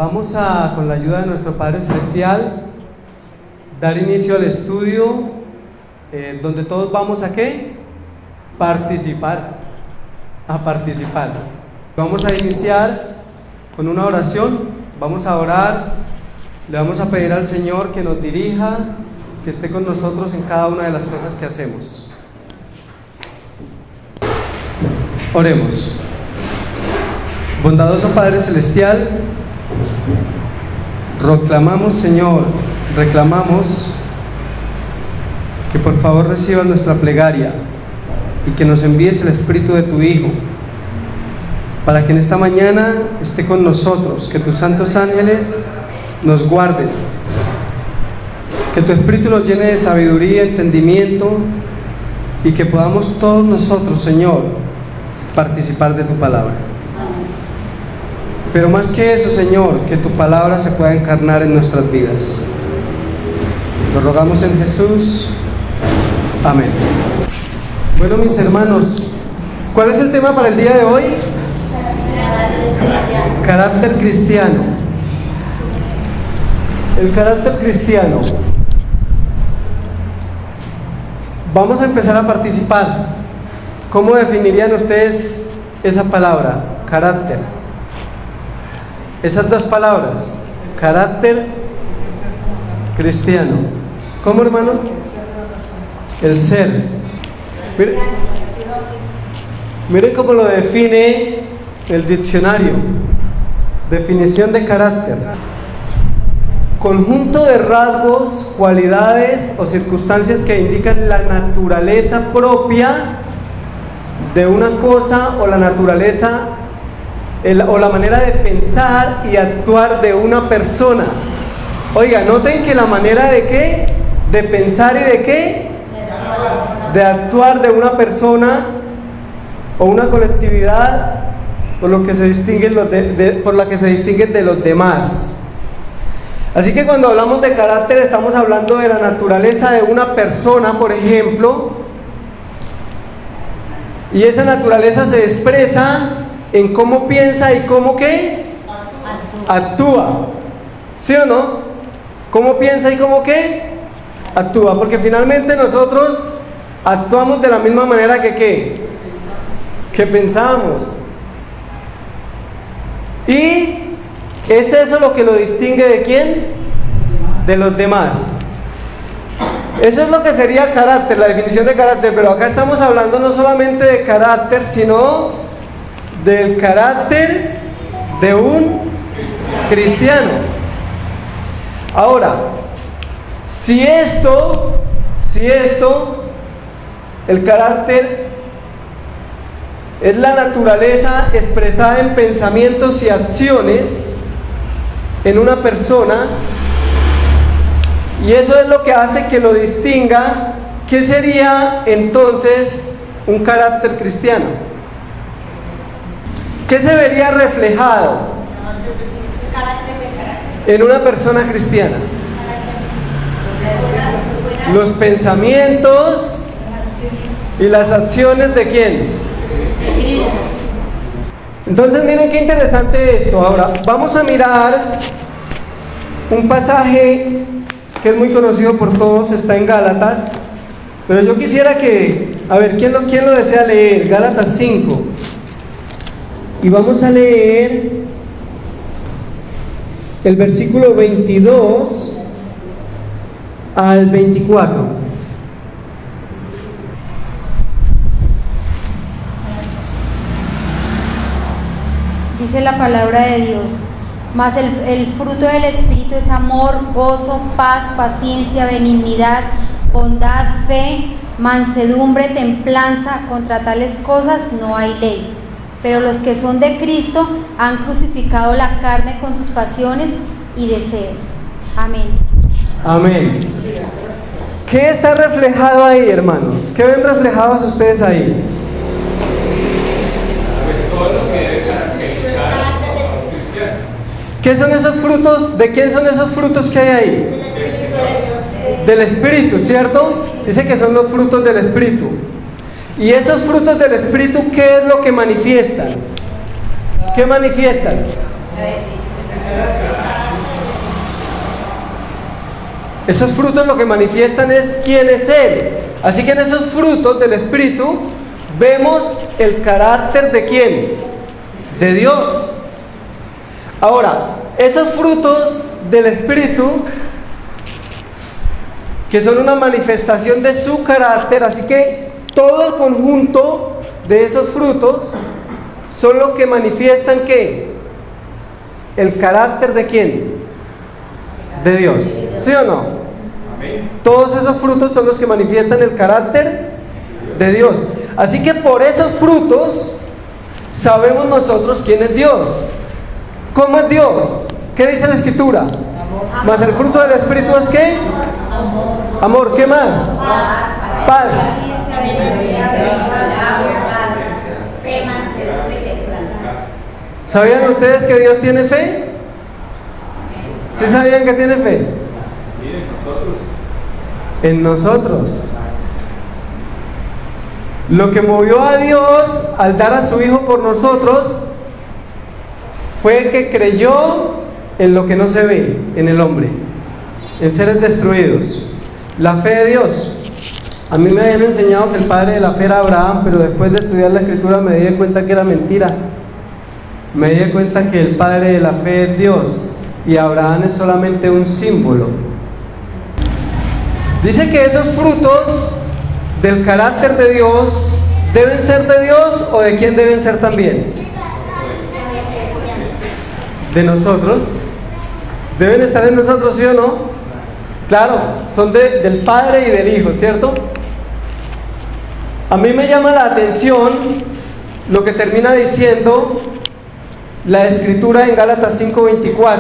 Vamos a, con la ayuda de nuestro Padre Celestial, dar inicio al estudio donde todos vamos ¿a qué? Participar. Vamos a iniciar con una oración. Vamos a orar. Le vamos a pedir al Señor que nos dirija, que esté con nosotros en cada una de las cosas que hacemos. Oremos. Bondadoso Padre Celestial, reclamamos, Señor, que por favor recibas nuestra plegaria y que nos envíes el Espíritu de tu Hijo, para que en esta mañana esté con nosotros, que tus santos ángeles nos guarden, que tu Espíritu nos llene de sabiduría, entendimiento, y que podamos todos nosotros, Señor, participar de tu palabra. Pero más que eso, Señor, que tu palabra se pueda encarnar en nuestras vidas. Lo rogamos en Jesús. Amén. Bueno, mis hermanos, ¿cuál es el tema para el día de hoy? Carácter cristiano. El carácter cristiano. Vamos a empezar a participar. ¿Cómo definirían ustedes esa palabra? Carácter. Esas dos palabras, carácter cristiano. ¿Cómo, hermano? El ser. Miren cómo lo define el diccionario. Definición de carácter: conjunto de rasgos, cualidades o circunstancias que indican la naturaleza propia de una cosa o la naturaleza o la manera de pensar y actuar de una persona. Oiga, noten que la manera de qué, de pensar y de qué, de actuar de una persona o una colectividad por lo que se distinguen por la que se distinguen de los demás. Así que cuando hablamos de carácter estamos hablando de la naturaleza de una persona, por ejemplo, y esa naturaleza se expresa en cómo piensa y cómo ¿qué? Actúa. ¿Sí o no? ¿Cómo piensa y cómo ¿qué? Actúa. Porque finalmente nosotros actuamos de la misma manera que ¿qué? Que pensamos. Y ¿es eso lo que lo distingue de quién? De los demás. Eso es lo que sería carácter, la definición de carácter. Pero acá estamos hablando no solamente de carácter, sino del carácter de un cristiano. Ahora, si esto, el carácter es la naturaleza expresada en pensamientos y acciones en una persona, y eso es lo que hace que lo distinga, ¿qué sería entonces un carácter cristiano? ¿Qué se vería reflejado en una persona cristiana? Los pensamientos y las acciones ¿de quién? Entonces miren qué interesante esto. Ahora vamos a mirar un pasaje que es muy conocido por todos, está en Gálatas, pero yo quisiera que, a ver, ¿quién lo desea leer? Gálatas 5. Y vamos a leer el versículo 22 al 24. Dice la palabra de Dios: mas el fruto del Espíritu es amor, gozo, paz, paciencia, benignidad, bondad, fe, mansedumbre, templanza. Contra tales cosas no hay ley. Pero los que son de Cristo han crucificado la carne con sus pasiones y deseos. Amén. Amén. ¿Qué está reflejado ahí, hermanos? ¿Qué ven reflejados ustedes ahí? ¿Qué son esos frutos? ¿De quién son esos frutos que hay ahí? Del Espíritu, ¿cierto? Dice que son los frutos del Espíritu. ¿Y esos frutos del Espíritu qué es lo que manifiestan? ¿Qué manifiestan? Esos frutos lo que manifiestan es quién es Él. Así que en esos frutos del Espíritu vemos el carácter de quién, de Dios. Ahora, esos frutos del Espíritu, que son una manifestación de su carácter, así que todo el conjunto de esos frutos son los que manifiestan ¿qué? El carácter de quién, de Dios, ¿sí o no? Amén. Todos esos frutos son los que manifiestan el carácter de Dios. Así que por esos frutos sabemos nosotros quién es Dios. ¿Cómo es Dios? ¿Qué dice la Escritura? Amor. Más el fruto del Espíritu es ¿qué? Amor. Amor, ¿qué más? Paz. ¿Sabían ustedes que Dios tiene fe? ¿Sí sabían que tiene fe? Sí, en nosotros. Lo que movió a Dios al dar a su Hijo por nosotros fue que creyó en lo que no se ve en el hombre, en seres destruidos. La fe de Dios. A mí me habían enseñado que el padre de la fe era Abraham, pero después de estudiar la Escritura me di cuenta que era mentira. Me di cuenta que el padre de la fe es Dios y Abraham es solamente un símbolo. Dice que esos frutos del carácter de Dios deben ser de Dios, ¿o de quién deben ser también? De nosotros. Deben estar en nosotros, ¿sí o no? Claro, son del Padre y del Hijo, ¿cierto? A mí me llama la atención lo que termina diciendo la Escritura en Gálatas 5:24.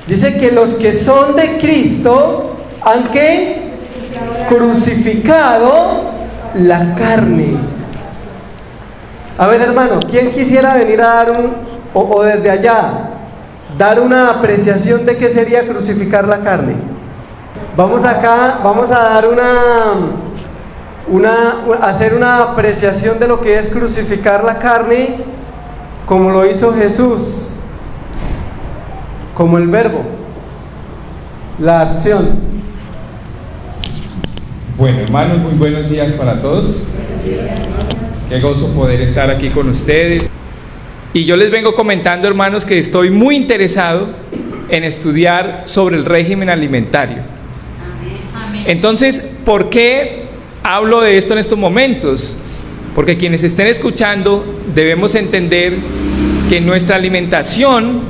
Dice que los que son de Cristo han ¿qué? Crucificado la carne. A ver, hermano, ¿quién quisiera venir a dar o desde allá dar una apreciación de qué sería crucificar la carne? Vamos acá, vamos a dar hacer una apreciación de lo que es crucificar la carne, como lo hizo Jesús, como el verbo, la acción. Bueno, hermanos, muy buenos días para todos. Qué gozo poder estar aquí con ustedes. Y yo les vengo comentando, hermanos, que estoy muy interesado en estudiar sobre el régimen alimentario. Entonces, ¿por qué hablo de esto en estos momentos? Porque quienes estén escuchando debemos entender que nuestra alimentación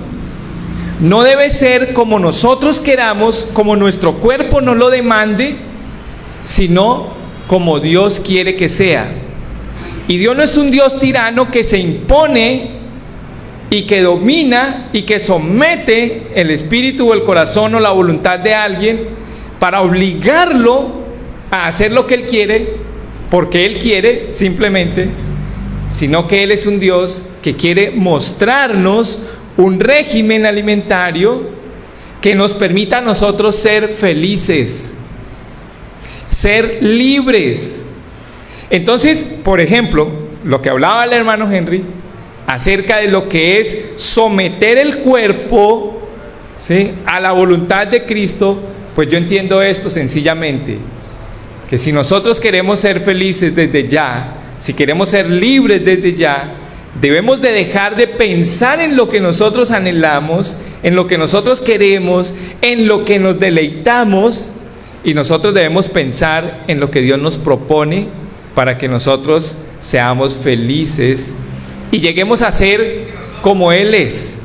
no debe ser como nosotros queramos, como nuestro cuerpo nos lo demande, sino como Dios quiere que sea. Y Dios no es un Dios tirano que se impone y que domina y que somete el espíritu o el corazón o la voluntad de alguien para obligarlo a hacer lo que Él quiere, porque Él quiere simplemente, sino que Él es un Dios que quiere mostrarnos un régimen alimentario que nos permita a nosotros ser felices, ser libres. Entonces, por ejemplo, lo que hablaba el hermano Henry acerca de lo que es someter el cuerpo, ¿sí?, a la voluntad de Cristo, pues yo entiendo esto sencillamente, que si nosotros queremos ser felices desde ya, si queremos ser libres desde ya, debemos de dejar de pensar en lo que nosotros anhelamos, en lo que nosotros queremos, en lo que nos deleitamos, y nosotros debemos pensar en lo que Dios nos propone para que nosotros seamos felices y lleguemos a ser como Él es,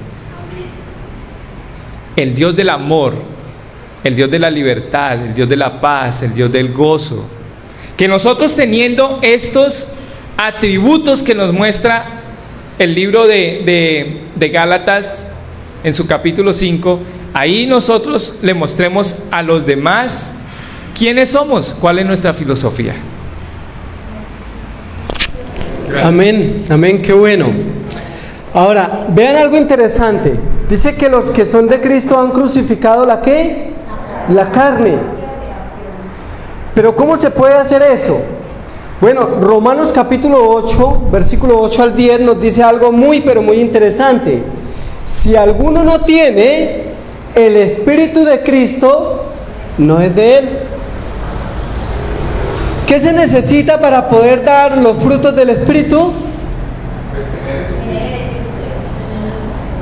el Dios del amor, el Dios de la libertad, el Dios de la paz, el Dios del gozo. Que nosotros, teniendo estos atributos que nos muestra el libro de Gálatas en su capítulo 5, ahí nosotros le mostremos a los demás quiénes somos, cuál es nuestra filosofía. Amén, amén, qué bueno. Ahora, vean algo interesante. Dice que los que son de Cristo han crucificado ¿la qué? La carne. Pero ¿cómo se puede hacer eso? Bueno, Romanos capítulo 8, versículo 8 al 10 nos dice algo muy, pero muy interesante. Si alguno no tiene el Espíritu de Cristo, no es de Él. ¿Qué se necesita para poder dar los frutos del Espíritu?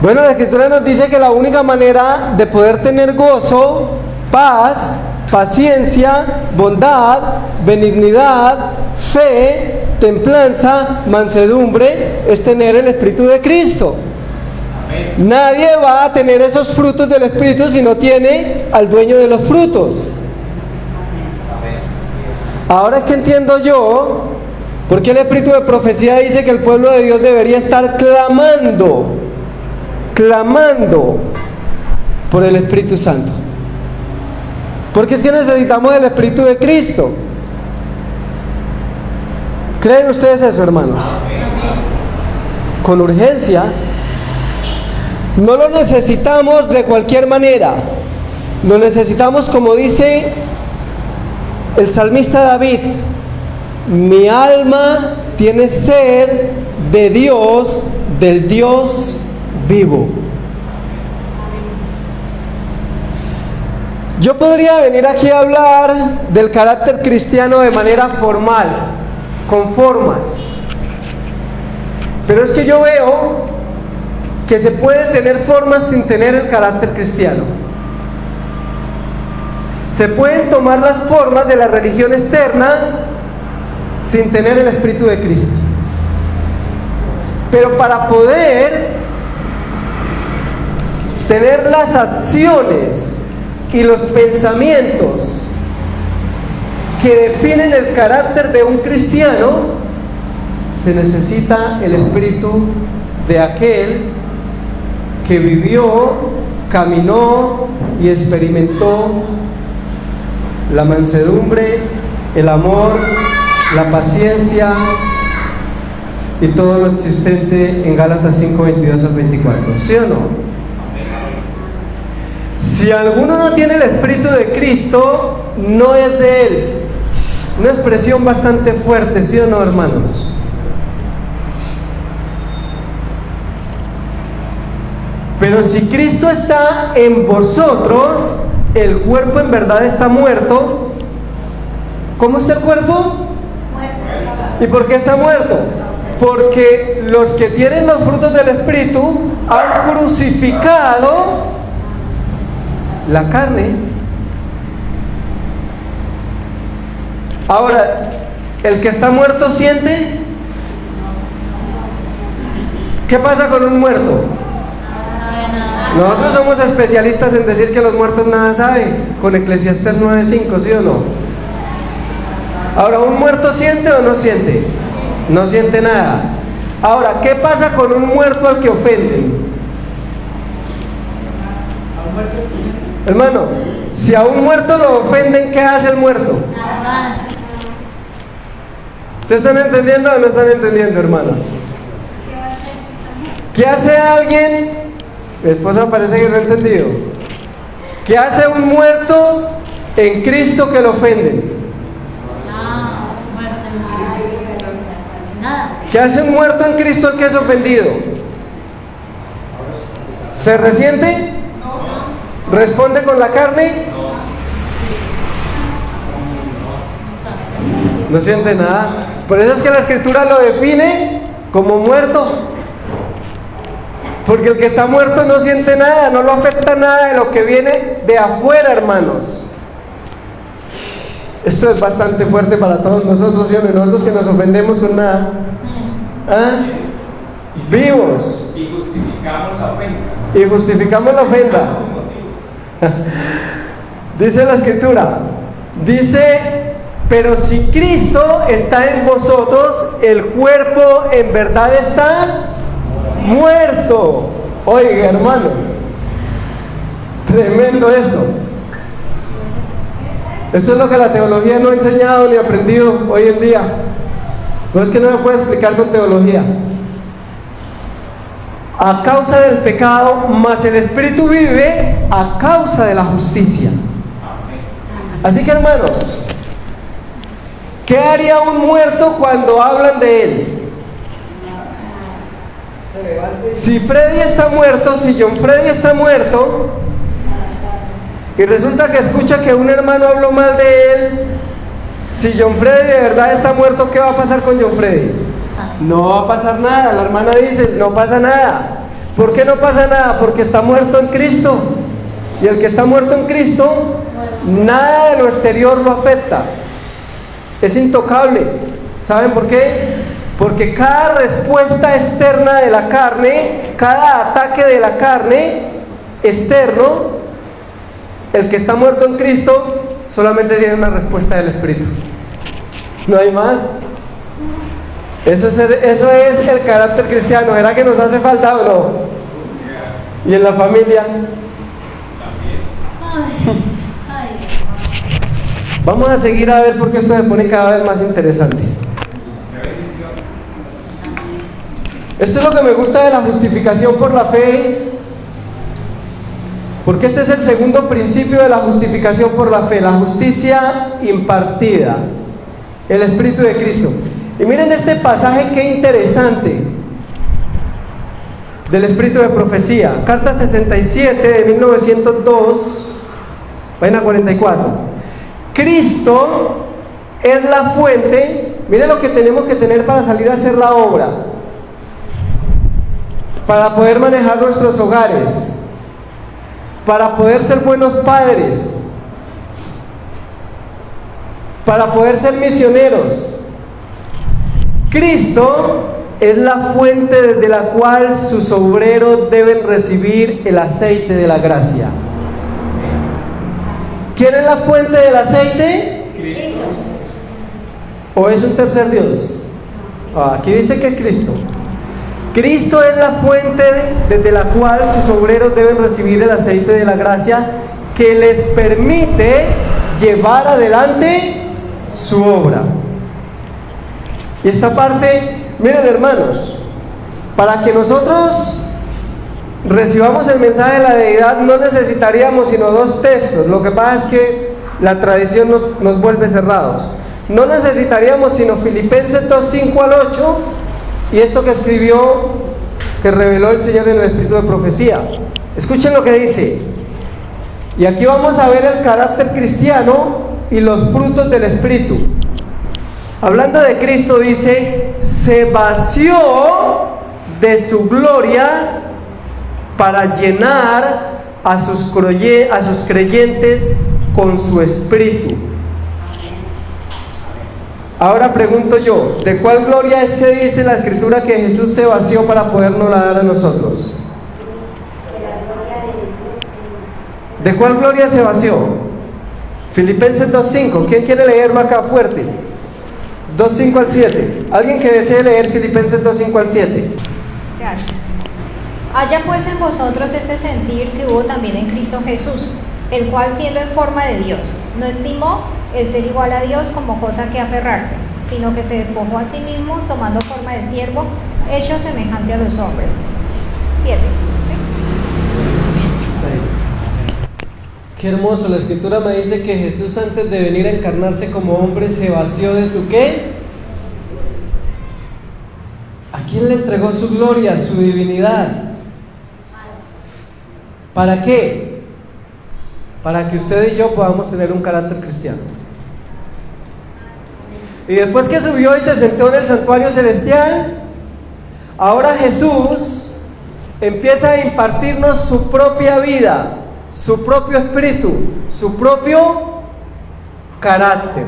Bueno, la Escritura nos dice que la única manera de poder tener gozo, paz, paciencia, bondad, benignidad, fe, templanza, mansedumbre, es tener el Espíritu de Cristo. Nadie va a tener esos frutos del Espíritu si no tiene al dueño de los frutos. Ahora es que entiendo yo por qué el Espíritu de profecía dice que el pueblo de Dios debería estar clamando por el Espíritu Santo. Porque es que necesitamos el Espíritu de Cristo. ¿Creen ustedes eso, hermanos? Con urgencia. No lo necesitamos de cualquier manera. Lo necesitamos como dice el salmista David: mi alma tiene sed de Dios, del Dios vivo. Yo podría venir aquí a hablar del carácter cristiano de manera formal, con formas, pero es que yo veo que se puede tener formas sin tener el carácter cristiano. Se pueden tomar las formas de la religión externa sin tener el Espíritu de Cristo. Pero para poder tener las acciones y los pensamientos que definen el carácter de un cristiano, se necesita el Espíritu de aquel que vivió, caminó y experimentó la mansedumbre, el amor, la paciencia y todo lo existente en Gálatas 5:22 al 24. ¿Sí o no? Si alguno no tiene el Espíritu de Cristo, no es de Él. Una expresión bastante fuerte, ¿sí o no, hermanos? Pero si Cristo está en vosotros, el cuerpo en verdad está muerto. ¿Cómo está el cuerpo? ¿Y por qué está muerto? Porque los que tienen los frutos del Espíritu han crucificado la carne. Ahora, ¿el que está muerto siente? ¿Qué pasa con un muerto? Nosotros somos especialistas en decir que los muertos nada saben, con Eclesiastés 9:5, ¿sí o no? Ahora, ¿un muerto siente o no siente? No siente nada. Ahora, ¿qué pasa con un muerto al que ofenden? Hermano, si a un muerto lo ofenden, ¿qué hace el muerto? ¿Ustedes están entendiendo o no están entendiendo, hermanos? ¿Qué hace alguien? Mi esposa parece que no ha entendido. ¿Qué hace un muerto en Cristo que lo ofenden? ¿Qué hace un muerto en Cristo el que es ofendido? ¿Se resiente? ¿Responde con la carne? No siente nada. Por eso es que la Escritura lo define como muerto. Porque el que está muerto no siente nada, no lo afecta nada de lo que viene de afuera, hermanos. Esto es bastante fuerte para todos nosotros, ¿sí? Nosotros que nos ofendemos con nada. ¿Ah? Vivos. Y justificamos la ofensa. Y justificamos la ofensa. Dice la Escritura, dice: pero si Cristo está en vosotros, el cuerpo en verdad está muerto. Oiga, hermanos, tremendo eso. Eso es lo que la teología no ha enseñado ni aprendido hoy en día. No es que no me pueda explicar con teología. A causa del pecado, mas el Espíritu vive a causa de la justicia. Así que, hermanos, ¿qué haría un muerto cuando hablan de él? Si Freddy está muerto, si John Freddy está muerto, y resulta que escucha que un hermano habló mal de él, si John Freddy de verdad está muerto, ¿qué va a pasar con John Freddy? No va a pasar nada. La hermana dice, no pasa nada. ¿Por qué no pasa nada? Porque está muerto en Cristo. Y el que está muerto en Cristo, nada de lo exterior lo afecta. Es intocable. ¿Saben por qué? Porque cada respuesta externa de la carne, cada ataque de la carne externo, el que está muerto en Cristo solamente tiene una respuesta del Espíritu. No hay más. Eso es el carácter cristiano. ¿Será que nos hace falta o no? ¿Y en la familia? Vamos a seguir a ver porque esto se pone cada vez más interesante. Esto es lo que me gusta de la justificación por la fe, porque este es el segundo principio de la justificación por la fe, la justicia impartida, el Espíritu de Cristo. Y miren este pasaje, qué interesante, del Espíritu de profecía, carta 67 de 1902, página 44. Cristo es la fuente. Miren lo que tenemos que tener para salir a hacer la obra, para poder manejar nuestros hogares, para poder ser buenos padres, para poder ser misioneros. Cristo es la fuente desde la cual sus obreros deben recibir el aceite de la gracia. ¿Quién es la fuente del aceite? Cristo. ¿O es un tercer Dios? Aquí dice que es Cristo. Cristo es la fuente desde la cual sus obreros deben recibir el aceite de la gracia que les permite llevar adelante su obra. Y esta parte, miren hermanos, para que nosotros recibamos el mensaje de la deidad no necesitaríamos sino dos textos. Lo que pasa es que la tradición nos vuelve cerrados. No necesitaríamos sino Filipenses 2, 5 al 8 y esto que escribió, que reveló el Señor en el Espíritu de profecía. Escuchen lo que dice. Y aquí vamos a ver el carácter cristiano y los frutos del Espíritu. Hablando de Cristo dice, se vació de su gloria para llenar a sus creyentes con su Espíritu. Ahora pregunto yo, ¿de cuál gloria es que dice la Escritura que Jesús se vació para podernos la dar a nosotros? ¿De cuál gloria se vació? Filipenses 2.5. ¿Quién quiere leerlo acá fuerte? 2.5 al 7. ¿Alguien que desee leer Filipenses 2.5 al 7? Gracias. Haya pues en vosotros este sentir que hubo también en Cristo Jesús, el cual siendo en forma de Dios, no estimó el ser igual a Dios como cosa que aferrarse, sino que se despojó a sí mismo, tomando forma de siervo, hecho semejante a los hombres. 7. Qué hermoso, la Escritura me dice que Jesús antes de venir a encarnarse como hombre se vació de su ¿qué? ¿A quién le entregó su gloria, su divinidad? ¿Para qué? Para que usted y yo podamos tener un carácter cristiano. Y después que subió y se sentó en el santuario celestial, ahora Jesús empieza a impartirnos su propia vida, su propio espíritu, su propio carácter.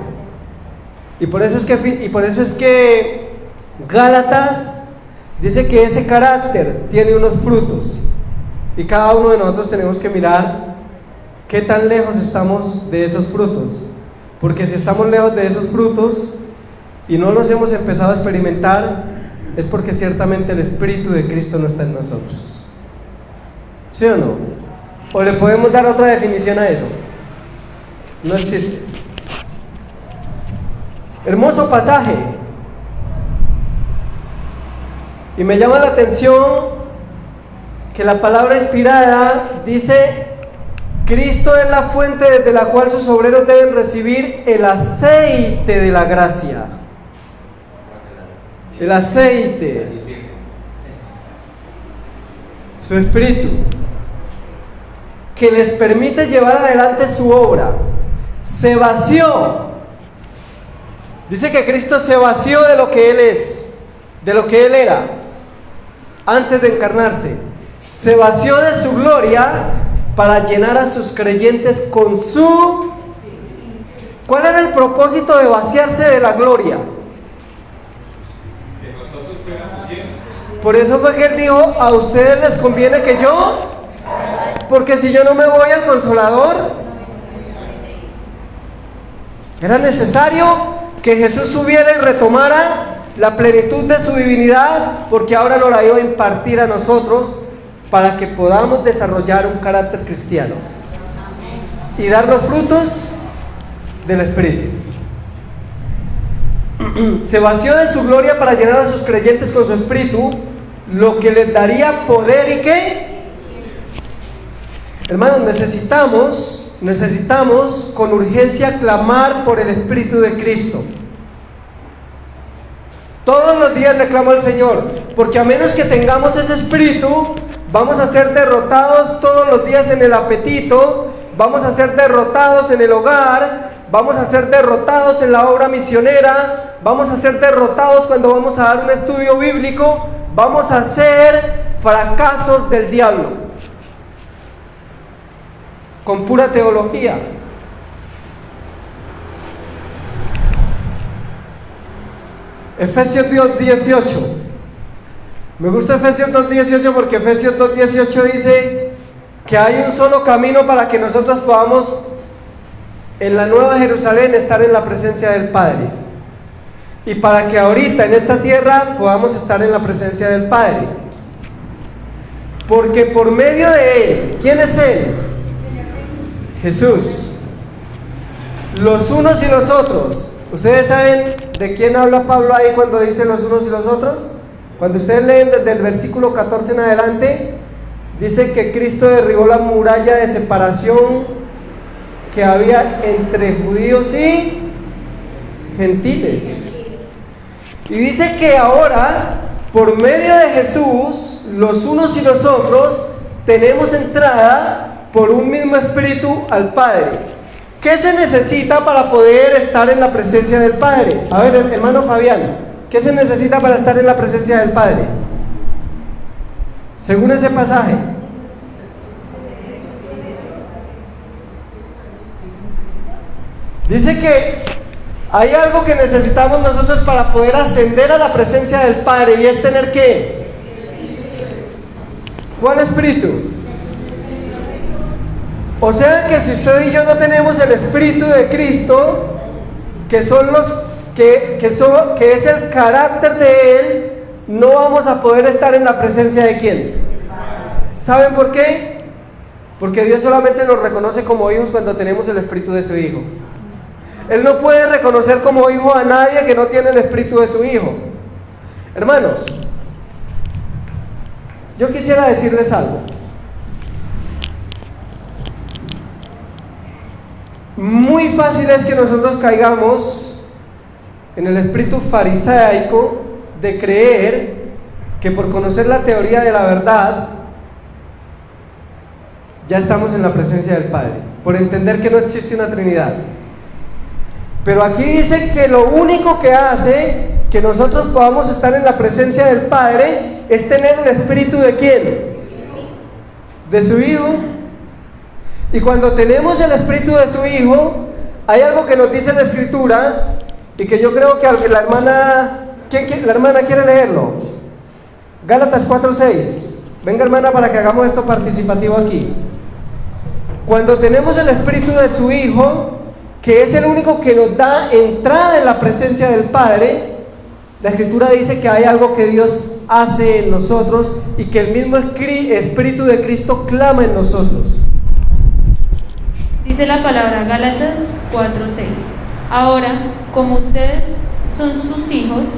Y por eso es que Gálatas dice que ese carácter tiene unos frutos. Y cada uno de nosotros tenemos que mirar qué tan lejos estamos de esos frutos. Porque si estamos lejos de esos frutos y no los hemos empezado a experimentar, es porque ciertamente el Espíritu de Cristo no está en nosotros. ¿Sí o no? ¿O le podemos dar otra definición a eso? No existe. Hermoso pasaje. Y me llama la atención que la palabra inspirada dice: Cristo es la fuente desde la cual sus obreros deben recibir el aceite de la gracia. El aceite. Su espíritu. que les permite llevar adelante su obra. Se vació. Dice que Cristo se vació de lo que Él es, de lo que Él era, antes de encarnarse. Se vació de su gloria para llenar a sus creyentes con su... ¿Cuál era el propósito de vaciarse de la gloria? Que nosotros fuéramos llenos. Por eso fue que Él dijo, a ustedes les conviene que yo, porque si yo no me voy al Consolador, era necesario que Jesús subiera y retomara la plenitud de su divinidad, porque ahora nos la iba a impartir a nosotros para que podamos desarrollar un carácter cristiano y dar los frutos del Espíritu. Se vació de su gloria para llenar a sus creyentes con su Espíritu, lo que les daría poder y ¿qué? Hermanos, necesitamos con urgencia clamar por el Espíritu de Cristo. Todos los días le clamo al Señor, porque a menos que tengamos ese Espíritu, vamos a ser derrotados todos los días en el apetito, vamos a ser derrotados en el hogar, vamos a ser derrotados en la obra misionera, vamos a ser derrotados cuando vamos a dar un estudio bíblico, vamos a ser fracasos del diablo, con pura teología. Efesios 2:18. Me gusta Efesios 2:18 porque Efesios 2:18 dice que hay un solo camino para que nosotros podamos en la Nueva Jerusalén estar en la presencia del Padre, y para que ahorita en esta tierra podamos estar en la presencia del Padre, porque por medio de Él, ¿quién es Él? Jesús. Los unos y los otros. ¿Ustedes saben de quién habla Pablo ahí cuando dice los unos y los otros? Cuando ustedes leen desde el versículo 14 en adelante, dice que Cristo derribó la muralla de separación que había entre judíos y gentiles. Y dice que ahora, por medio de Jesús, los unos y los otros tenemos entrada por un mismo Espíritu al Padre. ¿Qué se necesita para poder estar en la presencia del Padre? A ver, hermano Fabián, ¿qué se necesita para estar en la presencia del Padre? Según ese pasaje. Dice que hay algo que necesitamos nosotros para poder ascender a la presencia del Padre, y es tener ¿qué? ¿Cuál espíritu? O sea que si usted y yo no tenemos el Espíritu de Cristo, que son los que es el carácter de Él, no vamos a poder estar en la presencia de ¿quién? ¿Saben por qué? Porque Dios solamente nos reconoce como hijos cuando tenemos el Espíritu de su Hijo. Él no puede reconocer como hijo a nadie que no tiene el Espíritu de su Hijo. Hermanos, yo quisiera decirles algo. Muy fácil es que nosotros caigamos en el espíritu farisaico de creer que por conocer la teoría de la verdad ya estamos en la presencia del Padre, por entender que no existe una Trinidad. Pero aquí dice que lo único que hace que nosotros podamos estar en la presencia del Padre es tener el Espíritu ¿de quién? De su Hijo. Y cuando tenemos el Espíritu de su Hijo, hay algo que nos dice la Escritura, y que yo creo que la hermana, la hermana quiere leerlo. Gálatas 4:6. Venga, hermana, para que hagamos esto participativo aquí. Cuando tenemos el Espíritu de su Hijo, que es el único que nos da entrada en la presencia del Padre, la Escritura dice que hay algo que Dios hace en nosotros y que el mismo Espíritu de Cristo clama en nosotros. Dice la palabra Gálatas 4:6. Ahora, como ustedes son sus hijos,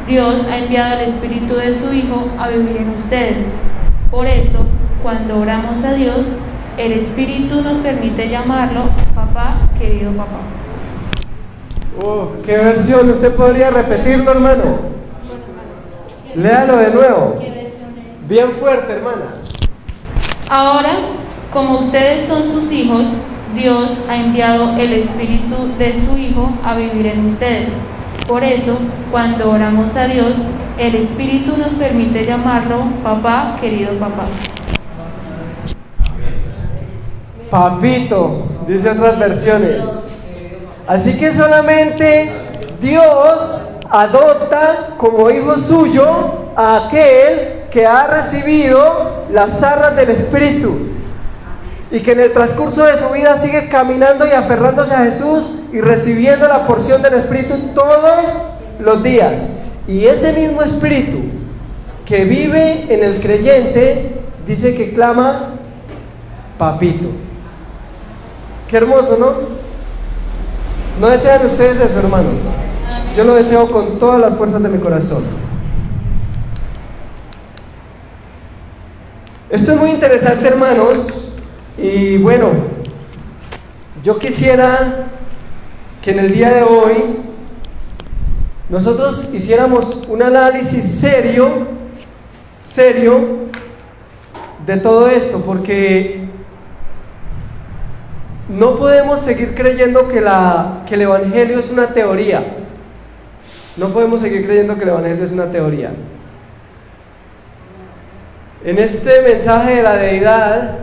Dios ha enviado el Espíritu de su Hijo a vivir en ustedes. Por eso, cuando oramos a Dios, el Espíritu nos permite llamarlo papá, querido papá. ¿Qué versión? ¿Usted podría repetirlo, hermano? Léalo de nuevo. Bien fuerte, hermana. Ahora, Como ustedes son sus hijos, Dios ha enviado el Espíritu de su Hijo a vivir en ustedes. Por eso, cuando oramos a Dios, el Espíritu nos permite llamarlo papá, querido papá. Papito, dice otras versiones. Así que solamente Dios adopta como hijo suyo a aquel que ha recibido las arras del Espíritu y que en el transcurso de su vida sigue caminando y aferrándose a Jesús y recibiendo la porción del Espíritu todos los días. Y ese mismo Espíritu que vive en el creyente dice que clama papito. Qué hermoso, ¿no? ¿No desean ustedes eso, hermanos? Yo lo deseo con todas las fuerzas de mi corazón. Esto es muy interesante, hermanos. Y bueno, yo quisiera que en el día de hoy nosotros hiciéramos un análisis serio de todo esto, porque no podemos seguir creyendo que el Evangelio es una teoría. No podemos seguir creyendo que el Evangelio es una teoría. En este mensaje de la deidad,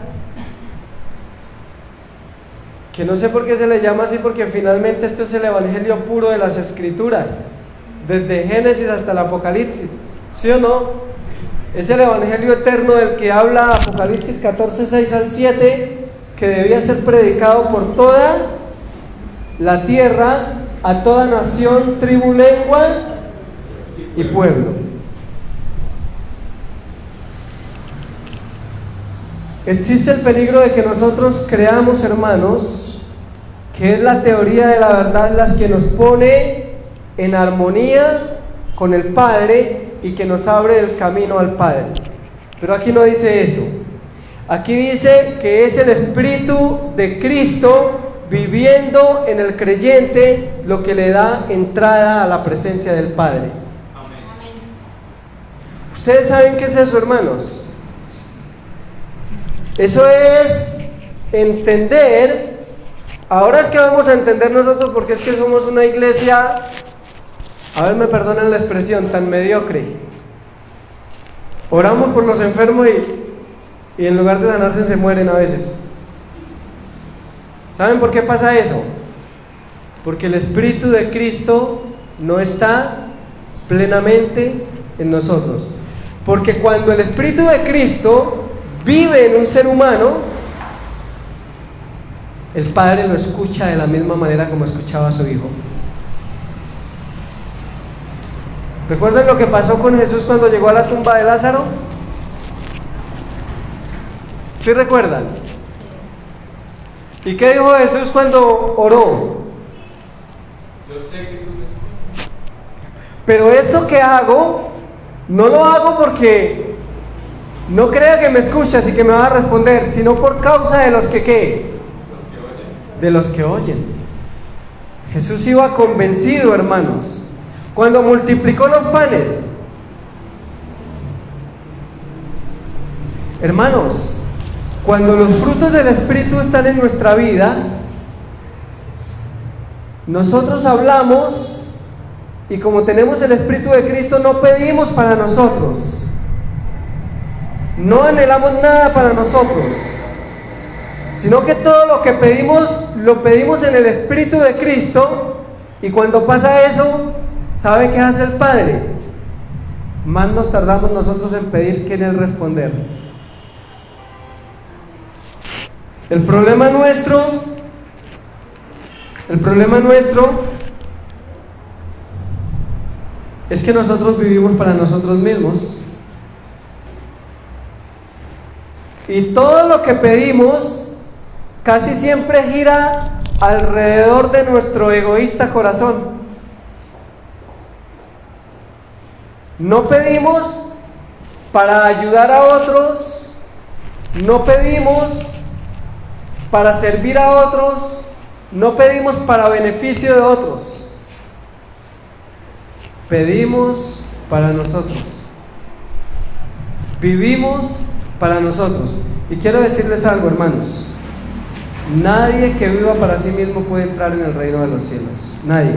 que no sé por qué se le llama así, porque finalmente esto es el Evangelio puro de las Escrituras, desde Génesis hasta el Apocalipsis, ¿sí o no? Es el Evangelio eterno del que habla Apocalipsis 14, 6 al 7, que debía ser predicado por toda la tierra, a toda nación, tribu, lengua y pueblo. Existe el peligro de que nosotros creamos, hermanos, que es la teoría de la verdad la que nos pone en armonía con el Padre y que nos abre el camino al Padre. Pero aquí no dice eso. Aquí dice que es el Espíritu de Cristo viviendo en el creyente lo que le da entrada a la presencia del Padre. Amén. ¿Ustedes saben qué es eso, hermanos? Eso es entender. Ahora es que vamos a entender nosotros porque es que somos una iglesia, a ver, me perdonan la expresión, tan mediocre. Oramos por los enfermos y en lugar de sanarse se mueren a veces. ¿Saben por qué pasa eso? Porque el Espíritu de Cristo no está plenamente en nosotros. Porque cuando el Espíritu de Cristo vive en un ser humano, el Padre lo escucha de la misma manera como escuchaba a su Hijo. ¿Recuerdan lo que pasó con Jesús cuando llegó a la tumba de Lázaro? ¿Sí recuerdan? ¿Y qué dijo Jesús cuando oró? Yo sé que tú me escuchas. Pero esto que hago, no lo hago porque no crea que me escuchas y que me va a responder, sino por causa de los que ¿qué? De los que oyen. Jesús iba convencido, hermanos, cuando multiplicó los panes. Hermanos, cuando los frutos del Espíritu están en nuestra vida, nosotros hablamos y como tenemos el Espíritu de Cristo no pedimos para nosotros, no anhelamos nada para nosotros, sino que todo lo que pedimos lo pedimos en el Espíritu de Cristo. Y cuando pasa eso, ¿sabe qué hace el Padre? Más nos tardamos nosotros en pedir que en Él responder. El problema nuestro es que nosotros vivimos para nosotros mismos. Y todo lo que pedimos casi siempre gira alrededor de nuestro egoísta corazón. No pedimos para ayudar a otros, no pedimos para servir a otros, no pedimos para beneficio de otros, pedimos para nosotros, vivimos para nosotros. Y quiero decirles algo, hermanos. Nadie que viva para sí mismo puede entrar en el reino de los cielos. Nadie.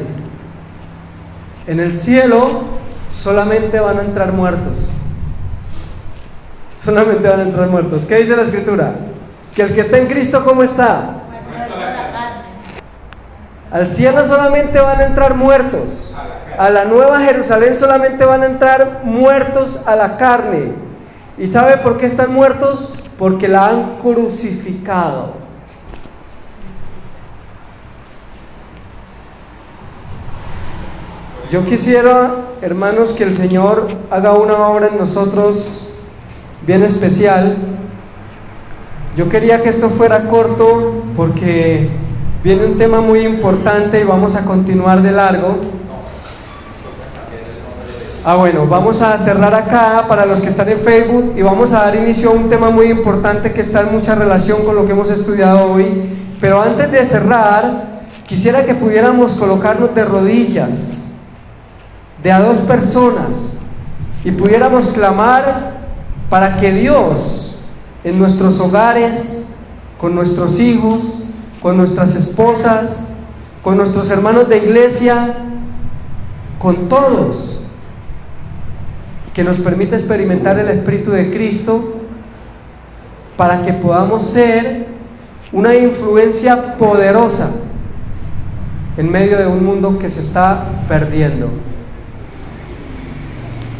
En el cielo solamente van a entrar muertos. Solamente van a entrar muertos. ¿Qué dice la Escritura? Que el que está en Cristo, ¿cómo está? Al cielo solamente van a entrar muertos. A la Nueva Jerusalén solamente van a entrar muertos a la carne. ¿Y sabe por qué están muertos? Porque la han crucificado. Yo quisiera, hermanos, que el Señor haga una obra en nosotros bien especial. Yo quería que esto fuera corto porque viene un tema muy importante y vamos a continuar de largo. Bueno, vamos a cerrar acá para los que están en Facebook y vamos a dar inicio a un tema muy importante que está en mucha relación con lo que hemos estudiado hoy. Pero antes de cerrar, quisiera que pudiéramos colocarnos de rodillas de a dos personas y pudiéramos clamar para que Dios en nuestros hogares, con nuestros hijos, con nuestras esposas, con nuestros hermanos de iglesia, con todos, que nos permita experimentar el Espíritu de Cristo para que podamos ser una influencia poderosa en medio de un mundo que se está perdiendo.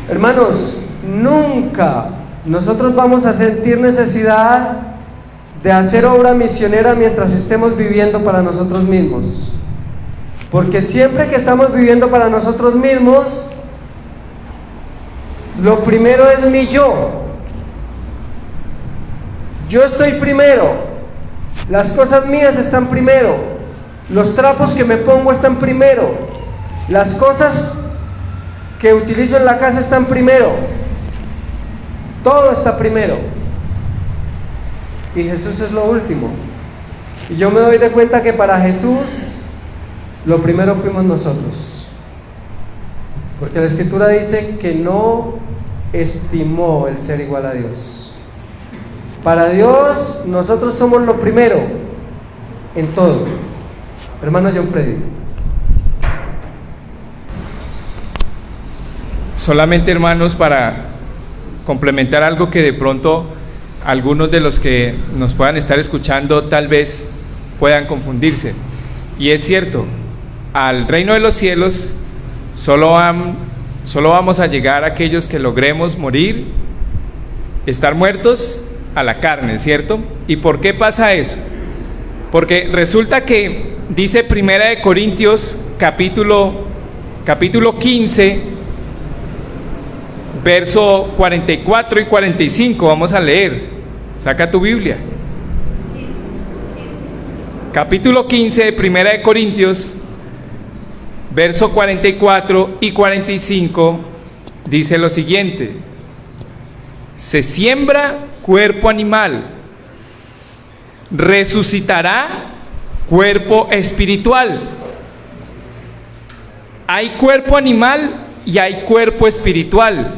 Hermanos, nunca nosotros vamos a sentir necesidad de hacer obra misionera mientras estemos viviendo para nosotros mismos, porque siempre que estamos viviendo para nosotros mismos, lo primero es mi yo. Yo estoy primero, las cosas mías están primero, los trapos que me pongo están primero, las cosas que utilizo en la casa están primero, todo está primero, y Jesús es lo último. Y yo me doy de cuenta que para Jesús lo primero fuimos nosotros, porque la Escritura dice que no estimó el ser igual a Dios. Para Dios nosotros somos lo primero en todo. Hermano John Freddy. Solamente, hermanos, para complementar algo que de pronto algunos de los que nos puedan estar escuchando tal vez puedan confundirse. Y es cierto, al reino de los cielos solo vamos a llegar aquellos que logremos morir, estar muertos a la carne, ¿cierto? ¿Y por qué pasa eso? Porque resulta que dice Primera de Corintios capítulo 15, verso 44 y 45, vamos a leer. Saca tu Biblia. Capítulo 15 de Primera de Corintios, verso 44 y 45, dice lo siguiente: se siembra cuerpo animal, resucitará cuerpo espiritual. Hay cuerpo animal y hay cuerpo espiritual.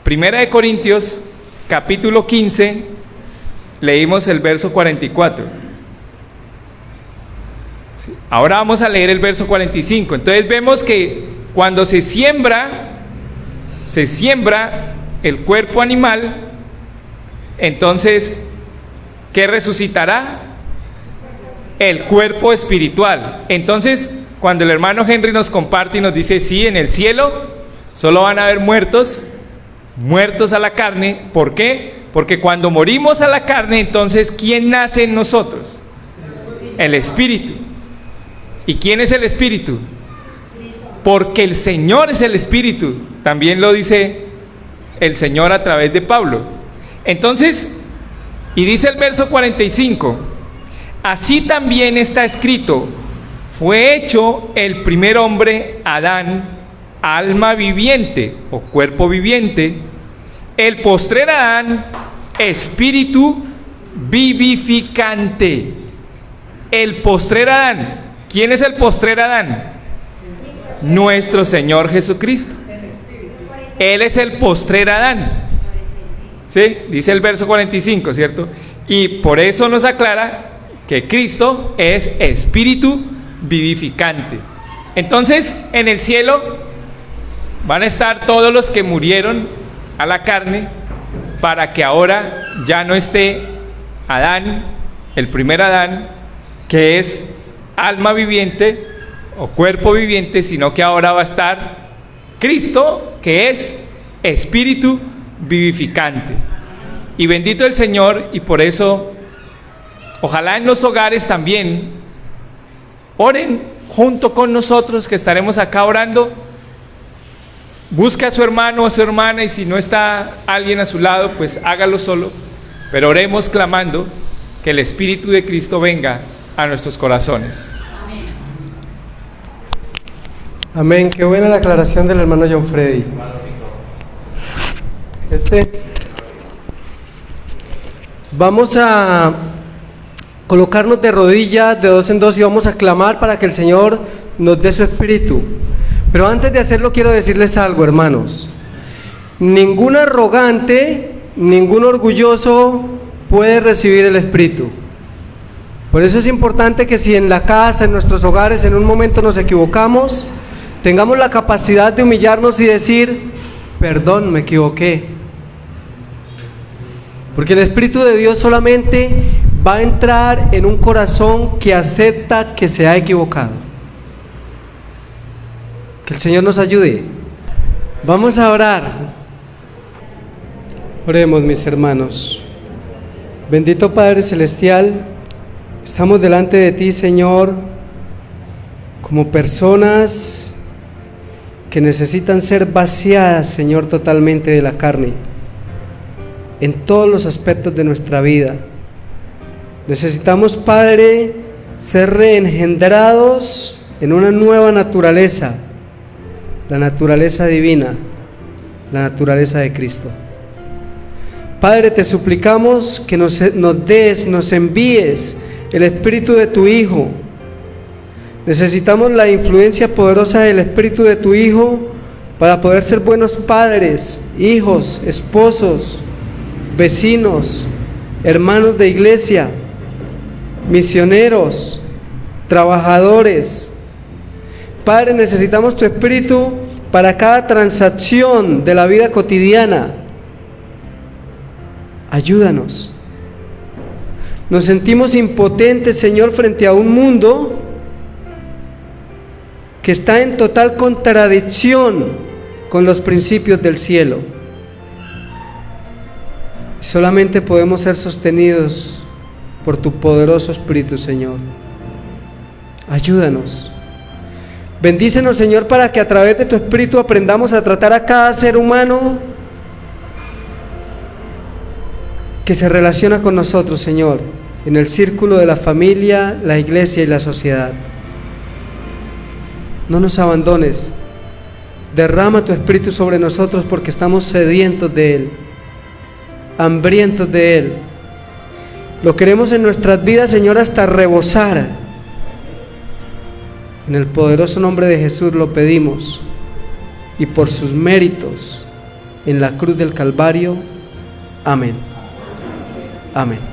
Primera de Corintios, capítulo 15, leímos el verso 44. Sí. Ahora vamos a leer el verso 45. Entonces vemos que cuando se siembra el cuerpo animal, entonces, ¿qué resucitará? El cuerpo espiritual. Entonces, cuando el hermano Henry nos comparte y nos dice, sí, en el cielo solo van a haber muertos a la carne. ¿Por qué? Porque cuando morimos a la carne, entonces, ¿quién nace en nosotros? El Espíritu. ¿Y quién es el Espíritu? Porque el Señor es el Espíritu. También lo dice el Señor a través de Pablo. Entonces, y dice el verso 45, así también está escrito: fue hecho el primer hombre, Adán, alma viviente o cuerpo viviente; el postrer Adán, espíritu vivificante. El postrer Adán, ¿quién es el postrer Adán? Nuestro Señor Jesucristo. Él es el postrer Adán. ¿Sí? Dice el verso 45, ¿cierto? Y por eso nos aclara que Cristo es espíritu vivificante. Entonces, en el cielo van a estar todos los que murieron a la carne, para que ahora ya no esté Adán, el primer Adán, que es alma viviente o cuerpo viviente, sino que ahora va a estar Cristo, que es espíritu vivificante. Y bendito el Señor, y por eso ojalá en los hogares también oren junto con nosotros, que estaremos acá orando. Busque a su hermano o a su hermana, y si no está alguien a su lado, pues hágalo solo, pero oremos clamando que el Espíritu de Cristo venga a nuestros corazones. Amén. Qué buena la aclaración del hermano John Freddy. Vamos a colocarnos de rodillas, de dos en dos, y vamos a clamar para que el Señor nos dé su Espíritu. Pero antes de hacerlo, quiero decirles algo, hermanos. Ningún arrogante, ningún orgulloso puede recibir el Espíritu. Por eso es importante que si en la casa, en nuestros hogares, en un momento nos equivocamos, tengamos la capacidad de humillarnos y decir: perdón, me equivoqué. Porque el Espíritu de Dios solamente va a entrar en un corazón que acepta que se ha equivocado. Que el Señor nos ayude. Vamos a orar. Oremos, mis hermanos. Bendito Padre Celestial, estamos delante de ti, Señor, como personas que necesitan ser vaciadas, Señor, totalmente de la carne, en todos los aspectos de nuestra vida. Necesitamos, Padre, ser reengendrados en una nueva naturaleza, la naturaleza divina, la naturaleza de Cristo. Padre, te suplicamos que nos envíes el Espíritu de tu Hijo. Necesitamos la influencia poderosa del Espíritu de tu Hijo para poder ser buenos padres, hijos, esposos, vecinos, hermanos de iglesia, misioneros, trabajadores. Padre, necesitamos tu Espíritu para cada transacción de la vida cotidiana. Ayúdanos. Nos sentimos impotentes, Señor, frente a un mundo que está en total contradicción con los principios del cielo. Solamente podemos ser sostenidos por tu poderoso Espíritu, Señor. Ayúdanos. Bendícenos, Señor, para que a través de tu Espíritu aprendamos a tratar a cada ser humano que se relaciona con nosotros, Señor, en el círculo de la familia, la iglesia y la sociedad. No nos abandones. Derrama tu Espíritu sobre nosotros, porque estamos sedientos de Él, hambrientos de Él. Lo queremos en nuestras vidas, Señor, hasta rebosar. En el poderoso nombre de Jesús lo pedimos, y por sus méritos en la cruz del Calvario. Amén. Amén.